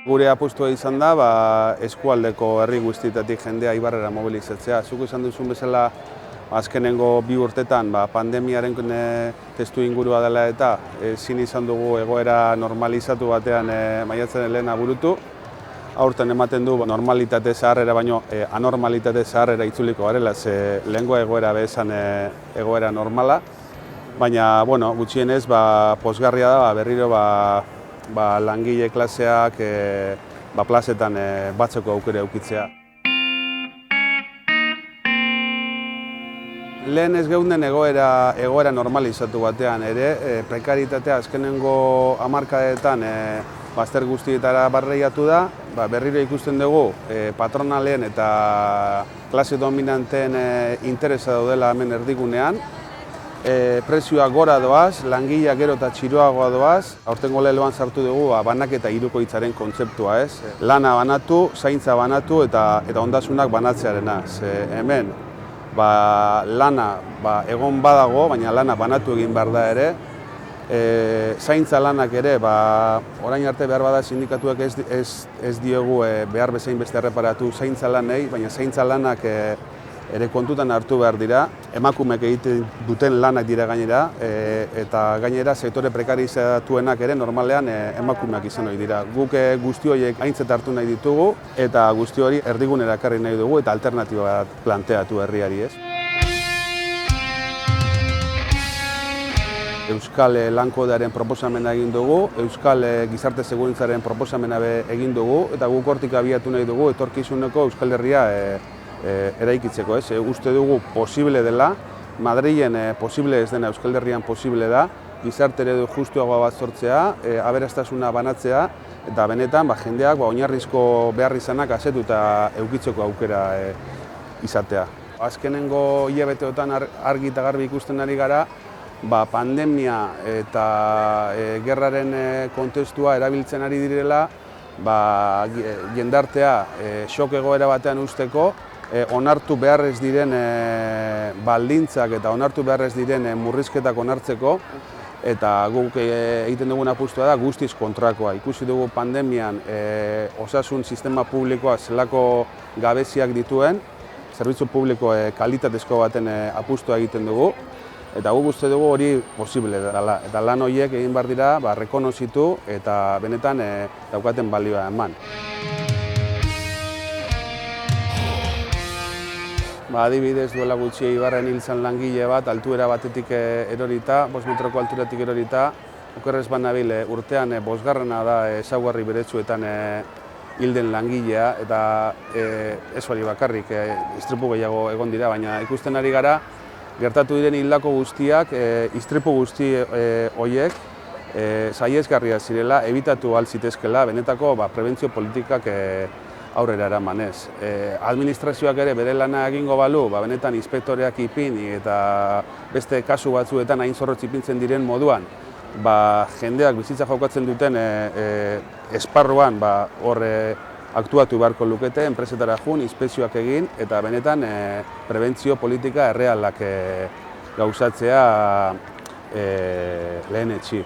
Gure apustua izan da, eskualdeko herri guztietatik jendea Ibarrera mobilizatzea. Zuk izan duzun bezala, azkenengo 2 urtetan pandemiaren testu ingurua dela eta ezin izan dugu egoera normalizatu batean maiatzaren lehena burutu. Aurten ematen du normalitate zaharrera baino anormalitate zaharrera itzuliko garela, ze lehengo egoera bezan egoera normala. Baina, gutxienez, pozgarria da, berriro langile klaseak plazetan batzeko aukera eukitzea. Lehen ez geunden egoera normalizatu batean ere, prekaritatea azkenengo hamarkadetan bazter guztietara barreiatu da, berriro ikusten dugu patronalen eta klase dominanteen interesa daudela hemen erdigunean. Prezioak gora doaz, langileak gero eta txiroagoa doaz. Aurtengo leloan sartu dugu banaketa hirukoitzaren kontzeptua, ez? Lana banatu, zaintza banatu eta ondasunak banatzearena. Hemen lana egon badago, baina lana banatu egin behar da ere. Zaintza lanak ere, orain arte behar bada sindikatuak ez diogu behar bezain beste erreparatu zaintza lanei, baina zaintza lanak ere kontutan hartu behar dira, emakumeek egiten duten lanak dira gainera, eta gainera sektore prekarizatuenak ere normalean emakumeak izan hori dira. Guk guzti horiek aintzat hartu nahi ditugu, eta guzti hori erdigunera ekarri nahi dugu, eta alternatiba bat planteatu herriari, ez? Euskal Lankodearen proposamena egin dugu, Euskal Gizarte Segurantzaren proposamena egin dugu, eta guk hortik abiatu nahi dugu etorkizuneko Euskal Herria eraikitzeko, ez? Uste dugu posible dela, Madrilen posible ez dena Euskal Herrian posible da, gizarte eredu justuagoa bat sortzea, aberastasuna banatzea, eta benetan jendeak oinarrizko behar izanak asetu eta eukitzeko aukera izatea. Azkenengo hilabeteotan argi eta garbi ikusten ari gara, pandemia eta gerraren kontestua erabiltzen ari direla, jendartea xok egoera batean usteko, onartu beharrez diren baldintzak eta onartu beharrez diren murrizketak onartzeko, eta guk egiten dugun apustua da guztiz kontrakoa. Ikusi dugu pandemian osasun sistema publikoa zelako gabeziak dituen, zerbitzu publiko kalitatezko baten apustua egiten dugu, eta guk uste dugu hori posible dela. Eta lan horiek egin behar dira, rekonozitu eta benetan daukaten balioa eman. Adibidez, duela gutxi Ibarren hil zen langile bat, altuera batetik erorita, 5 metroko alturatik erorita. Okerrez banabil urtean 5. da ezaugarri beretsuetan hil den langilea, eta ez hori bakarrik, istripu gehiago egon dira, baina ikusten ari gara, gertatu diren hildako guztiak, istripu guzti horiek, sahiesgarriak zirela, ebitatu ahal zitezkela, benetako prebentzio politikak aurrera eramanez. Administrazioak ere bere lana egingo balu, benetan inspektoreak ipini eta beste kasu batzuetan hain zorrotz ipintzen diren moduan, jendeak bizitza jokatzen duten esparruan hor aktuatu beharko lukete, enpresetara joan, inspekzioak egin, eta benetan prebentzio politika errealak gauzatzea lehenetsi.